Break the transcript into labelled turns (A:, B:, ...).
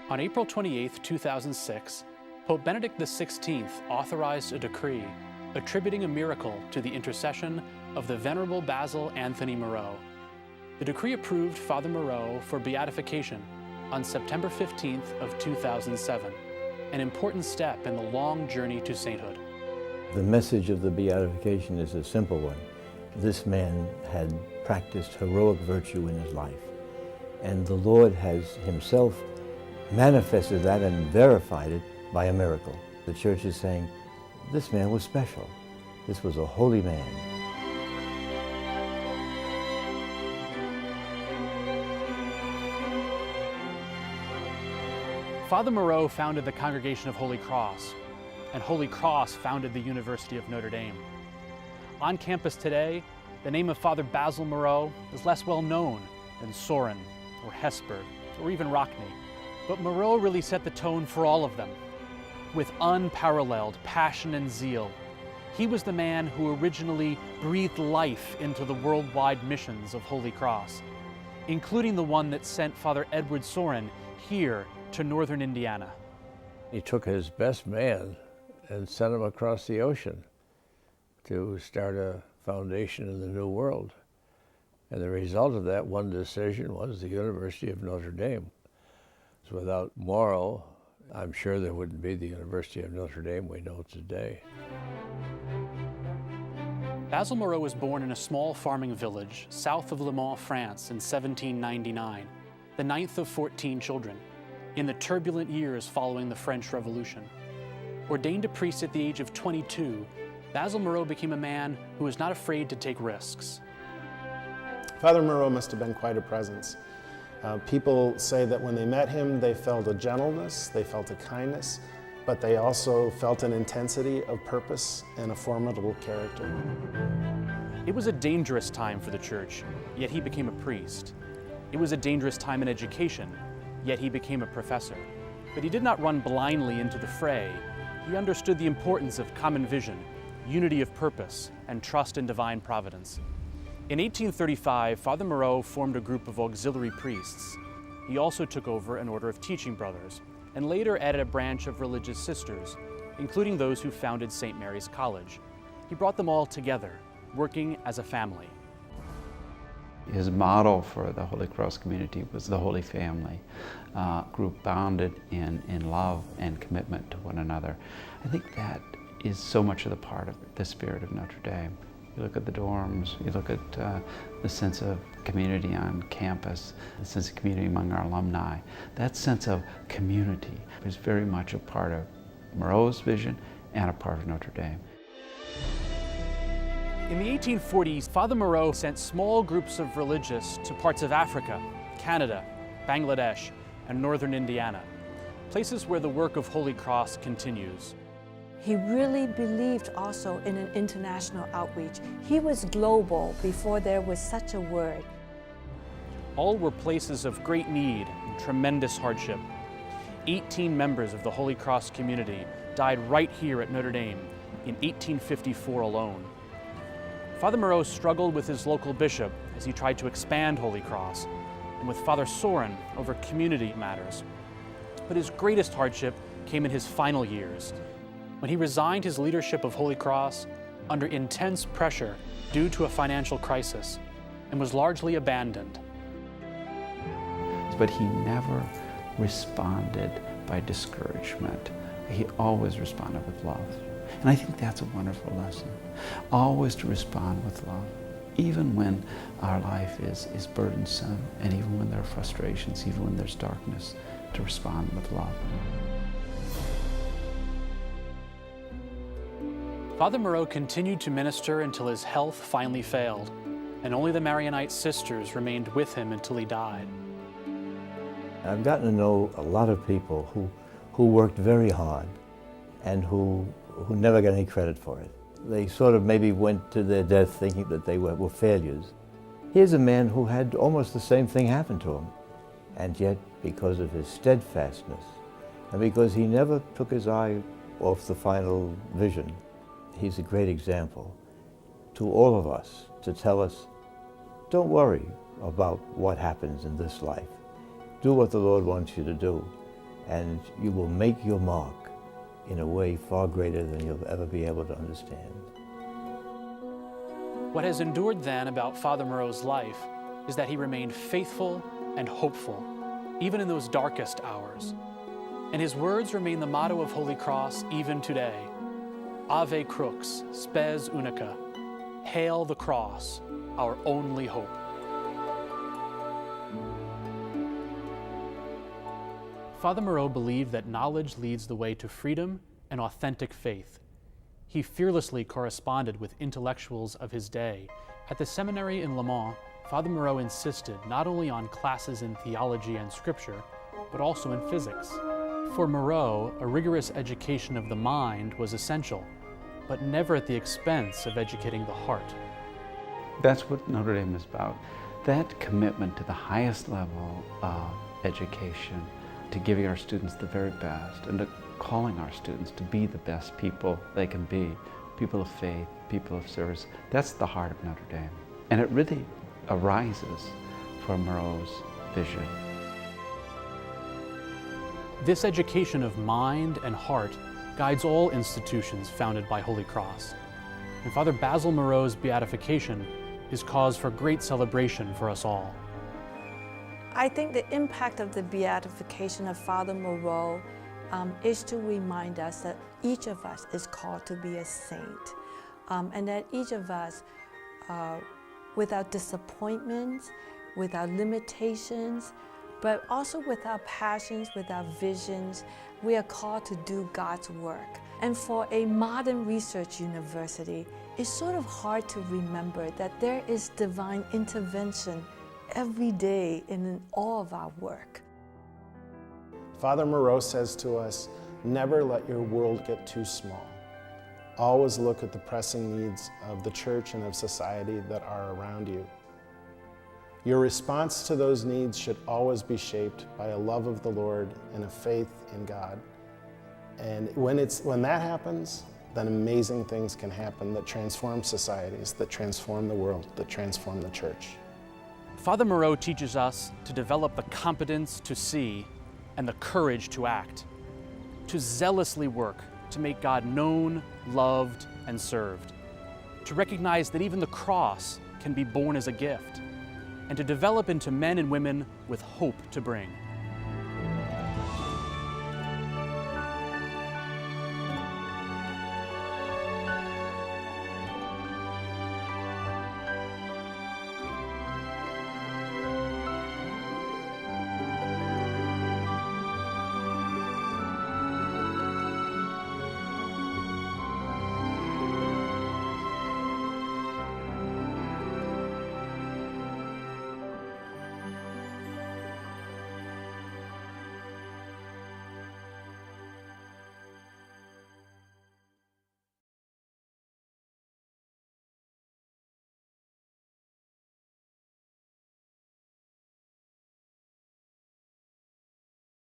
A: On April 28, 2006, Pope Benedict XVI authorized a decree attributing a miracle to the intercession of the Venerable Basil Anthony Moreau. The decree approved Father Moreau for beatification on September 15th of 2007, an important step in the long journey to sainthood.
B: The message of the beatification is a simple one. This man had practiced heroic virtue in his life, and the Lord has himself manifested that and verified it by a miracle. The Church is saying, this man was special. This was a holy man.
A: Father Moreau founded the Congregation of Holy Cross, and Holy Cross founded the University of Notre Dame. On campus today, the name of Father Basil Moreau is less well known than Soren or Hesper or even Rockney. But Moreau really set the tone for all of them. With unparalleled passion and zeal, he was the man who originally breathed life into the worldwide missions of Holy Cross, including the one that sent Father Edward Soren here to northern Indiana.
C: He took his best man and sent him across the ocean to start a foundation in the New World. And the result of that one decision was the University of Notre Dame. So without Moreau, I'm sure there wouldn't be the University of Notre Dame we know today.
A: Basil Moreau was born in a small farming village south of Le Mans, France in 1799, the ninth of 14 children, in the turbulent years following the French Revolution. Ordained a priest at the age of 22, Basil Moreau became a man who was not afraid to take risks.
D: Father Moreau must have been quite a presence. People say that when they met him, they felt a gentleness, they felt a kindness, but they also felt an intensity of purpose and a formidable character.
A: It was a dangerous time for the church, yet he became a priest. It was a dangerous time in education, yet he became a professor. But he did not run blindly into the fray. He understood the importance of common vision, unity of purpose, and trust in divine providence. In 1835, Father Moreau formed a group of auxiliary priests. He also took over an order of teaching brothers, and later added a branch of religious sisters, including those who founded St. Mary's College. He brought them all together, working as a family.
E: His model for the Holy Cross community was the Holy Family, group bounded in love and commitment to one another. I think that is so much of the part of the spirit of Notre Dame. You look at the dorms, you look at the sense of community on campus, the sense of community among our alumni. That sense of community is very much a part of Moreau's vision and a part of Notre Dame.
A: In the 1840s, Father Moreau sent small groups of religious to parts of Africa, Canada, Bangladesh, and northern Indiana, places where the work of Holy Cross continues.
F: He really believed also in an international outreach. He was global before there was such a word.
A: All were places of great need and tremendous hardship. 18 members of the Holy Cross community died right here at Notre Dame in 1854 alone. Father Moreau struggled with his local bishop as he tried to expand Holy Cross, and with Father Soren over community matters. But his greatest hardship came in his final years, when he resigned his leadership of Holy Cross under intense pressure due to a financial crisis and was largely abandoned.
E: But he never responded by discouragement. He always responded with love. And I think that's a wonderful lesson. Always to respond with love, even when our life is burdensome, and even when there are frustrations, even when there's darkness, to respond with love.
A: Father Moreau continued to minister until his health finally failed, and only the Marianite sisters remained with him until he died.
B: I've gotten to know a lot of people who worked very hard and who never got any credit for it. They sort of maybe went to their death thinking that they were failures. Here's a man who had almost the same thing happen to him, and yet because of his steadfastness and because he never took his eye off the final vision, he's a great example to all of us to tell us, don't worry about what happens in this life. Do what the Lord wants you to do, and you will make your mark in a way far greater than you'll ever be able to understand.
A: What has endured then about Father Moreau's life is that he remained faithful and hopeful, even in those darkest hours. And his words remain the motto of Holy Cross even today. Ave Crux, spes unica. Hail the cross, our only hope. Father Moreau believed that knowledge leads the way to freedom and authentic faith. He fearlessly corresponded with intellectuals of his day. At the seminary in Le Mans, Father Moreau insisted not only on classes in theology and scripture, but also in physics. For Moreau, a rigorous education of the mind was essential, but never at the expense of educating the heart.
E: That's what Notre Dame is about. That commitment to the highest level of education, to giving our students the very best, and to calling our students to be the best people they can be, people of faith, people of service. That's the heart of Notre Dame. And it really arises from Moreau's vision.
A: This education of mind and heart guides all institutions founded by Holy Cross. And Father Basil Moreau's beatification is cause for great celebration for us all.
F: I think the impact of the beatification of Father Moreau is to remind us that each of us is called to be a saint, and that each of us, without disappointments, without limitations, but also with our passions, with our visions, we are called to do God's work. And for a modern research university, it's sort of hard to remember that there is divine intervention every day in all of our work.
D: Father Moreau says to us, never let your world get too small. Always look at the pressing needs of the church and of society that are around you. Your response to those needs should always be shaped by a love of the Lord and a faith in God. And when that happens, then amazing things can happen that transform societies, that transform the world, that transform the church.
A: Father Moreau teaches us to develop the competence to see and the courage to act, to zealously work to make God known, loved, and served, to recognize that even the cross can be borne as a gift, and to develop into men and women with hope to bring.